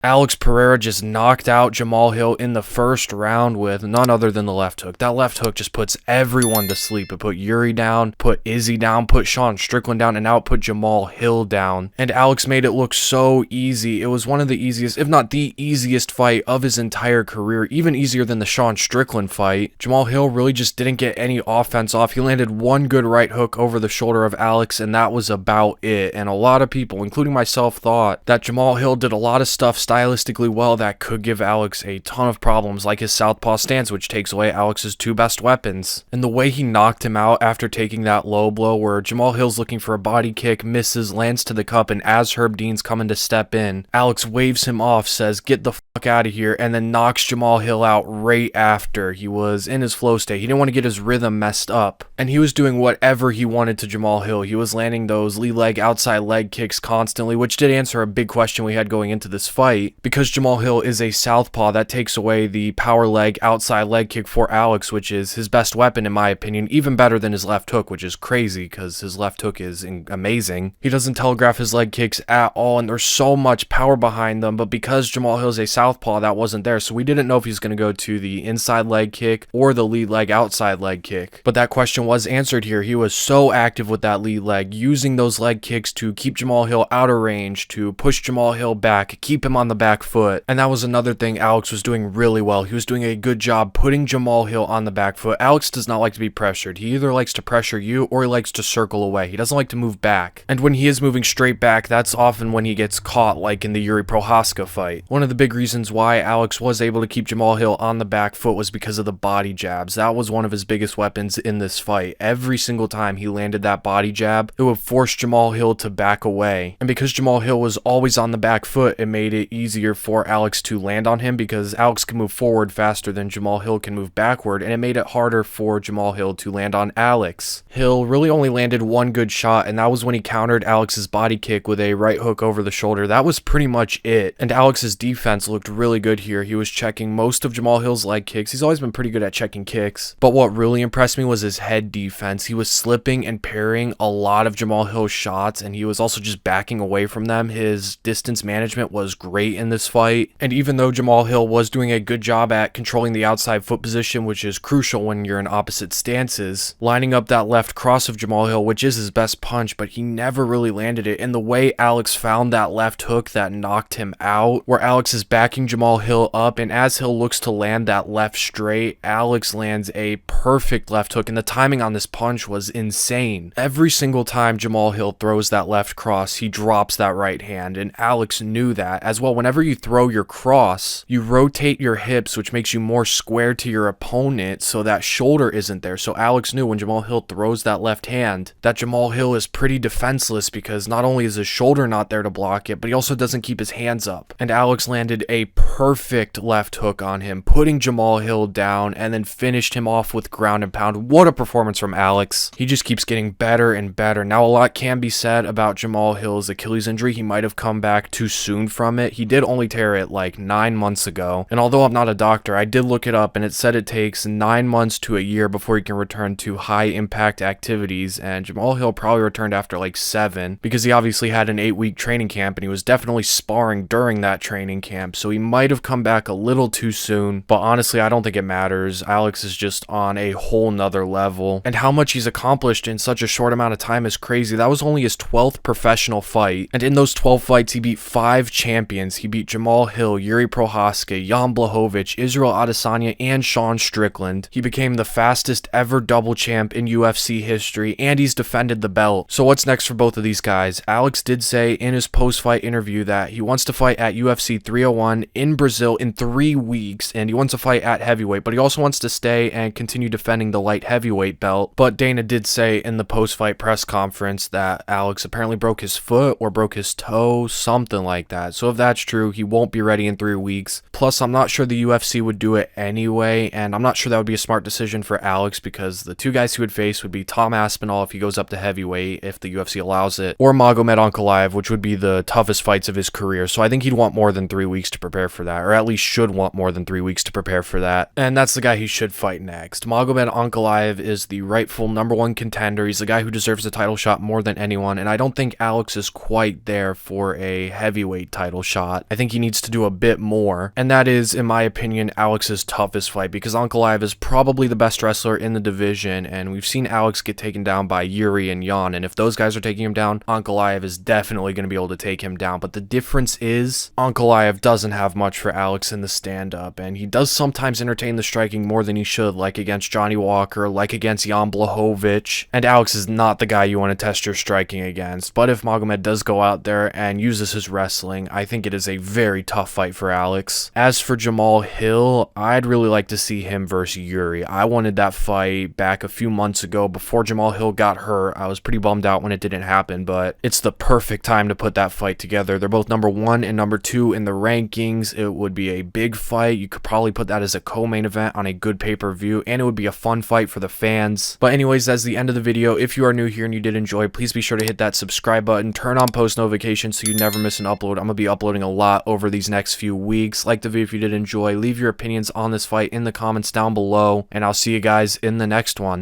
Alex Pereira just knocked out Jamahal Hill in the first round with none other than the left hook. That left hook just puts everyone to sleep. It put Yuri down, put Izzy down, put Sean Strickland down, and now it put Jamahal Hill down. And Alex made it look so easy. It was one of the easiest, if not the easiest fight of his entire career, even easier than the Sean Strickland fight. Jamahal Hill really just didn't get any offense off. He landed one good right hook over the shoulder of Alex, and that was about it. And a lot of people, including myself, thought that Jamahal Hill did a lot of stuff stylistically well that could give Alex a ton of problems, like his southpaw stance, which takes away Alex's two best weapons. And the way he knocked him out after taking that low blow where Jamahal Hill's looking for a body kick, misses, lands to the cup, and as Herb Dean's coming to step in, Alex waves him off, says, "Get the fuck out of here," and then knocks Jamahal Hill out right after. He was in his flow state. He didn't want to get his rhythm messed up, and he was doing whatever he wanted to Jamahal Hill. He was landing those lead leg, outside leg kicks constantly, which did answer a big question we had going into this fight. Because Jamahal Hill is a southpaw, that takes away the power leg, outside leg kick for Alex, which is his best weapon in my opinion, even better than his left hook, which is crazy because his left hook is amazing. He doesn't telegraph his leg kicks at all, and there's so much power behind them, but because Jamahal Hill is a southpaw, that wasn't there, so we didn't know if he's going to go to the inside leg kick or the lead leg, outside leg kick. But that question was answered here. He was so active with that lead leg, using those leg kicks to keep Jamahal Hill out of range, to push Jamahal Hill back, keep him on the back foot. And that was another thing Alex was doing really well. He was doing a good job putting Jamahal Hill on the back foot. Alex does not like to be pressured. He either likes to pressure you or he likes to circle away. He doesn't like to move back. And when he is moving straight back, that's often when he gets caught, like in the Yuri Prohaska fight. One of the big reasons why Alex was able to keep Jamahal Hill on the back foot was because of the body jabs. That was one of his biggest weapons in this fight. Every single time he landed that body jab, it would force Jamahal Hill to back away. And because Jamahal Hill was always on the back foot, it made it easier for Alex to land on him because Alex can move forward faster than Jamahal Hill can move backward, and it made it harder for Jamahal Hill to land on Alex. Hill really only landed one good shot, and that was when he countered Alex's body kick with a right hook over the shoulder. That was pretty much it. And Alex's defense looked really good here. He was checking most of Jamahal Hill's leg kicks. He's always been pretty good at checking kicks, but what really impressed me was his head defense. He was slipping and parrying a lot of Jamahal Hill's shots, and he was also just backing away from them. His distance management was great in this fight, and even though Jamahal Hill was doing a good job at controlling the outside foot position, which is crucial when you're in opposite stances, lining up that left cross of Jamahal Hill, which is his best punch, but he never really landed it. And the way Alex found that left hook that knocked him out, where Alex is backing Jamahal Hill up, and as Hill looks to land that left straight, Alex lands a perfect left hook, and the timing on this punch was insane. Every single time Jamahal Hill throws that left cross, he drops that right hand, and Alex knew that as well. Whenever you throw your cross, you rotate your hips, which makes you more square to your opponent, so that shoulder isn't there. So Alex knew when Jamahal Hill throws that left hand that Jamahal Hill is pretty defenseless, because not only is his shoulder not there to block it, but he also doesn't keep his hands up. And Alex landed a perfect left hook on him, putting Jamahal Hill down, and then finished him off with ground and pound. What a performance from Alex. He just keeps getting better and better. Now, a lot can be said about Jamahal Hill's Achilles injury. He might have come back too soon from it. He did only tear it like 9 months ago, and although I'm not a doctor, I did look it up, and it said it takes 9 months to a year before he can return to high impact activities, and Jamahal Hill probably returned after like 7, because he obviously had an 8-week training camp, and he was definitely sparring during that training camp, so he might have come back a little too soon. But honestly, I don't think it matters. Alex is just on a whole nother level, and how much he's accomplished in such a short amount of time is crazy. That was only his 12th professional fight, and in those 12 fights, he beat 5 champions. He beat Jamahal Hill, Yuri Prohaska, Jan Blachowicz, Israel Adesanya, and Sean Strickland. He became the fastest ever double champ in UFC history, and he's defended the belt. So what's next for both of these guys? Alex did say in his post-fight interview that he wants to fight at UFC 301 in Brazil in 3 weeks, and he wants to fight at heavyweight, but he also wants to stay and continue defending the light heavyweight belt. But Dana did say in the post-fight press conference that Alex apparently broke his foot or broke his toe, something like that. So if that's true, he won't be ready in 3 weeks. Plus, I'm not sure the UFC would do it anyway, and I'm not sure that would be a smart decision for Alex, because the 2 guys he would face would be Tom Aspinall if he goes up to heavyweight, if the UFC allows it, or Magomed Ankalaev, which would be the toughest fights of his career. So I think he'd want more than 3 weeks to prepare for that, or at least should want more than 3 weeks to prepare for that. And that's the guy he should fight next. Magomed Ankalaev is the rightful #1 contender. He's the guy who deserves a title shot more than anyone, and I don't think Alex is quite there for a heavyweight title shot. shot. I think he needs to do a bit more, and that is, in my opinion, Alex's toughest fight, because Ankalaev is probably the best wrestler in the division, and we've seen Alex get taken down by Yuri and Jan, and if those guys are taking him down, Ankalaev is definitely going to be able to take him down. But the difference is Ankalaev doesn't have much for Alex in the stand-up, and he does sometimes entertain the striking more than he should, like against Johnny Walker, like against Jan Blachowicz, and Alex is not the guy you want to test your striking against. But if Magomed does go out there and uses his wrestling, I think it is a very tough fight for Alex. As for Jamahal Hill, I'd really like to see him versus Yuri. I wanted that fight back a few months ago before Jamahal Hill got hurt. I was pretty bummed out when it didn't happen, but it's the perfect time to put that fight together. They're both number 1 and number 2 in the rankings. It would be a big fight. You could probably put that as a co-main event on a good pay-per-view, and it would be a fun fight for the fans. But anyways, that's the end of the video. If you are new here and you did enjoy, please be sure to hit that subscribe button, turn on post notifications so you never miss an upload. I'm going to be uploading a lot over these next few weeks. Like the video if you did enjoy. Leave your opinions on this fight in the comments down below, and I'll see you guys in the next one.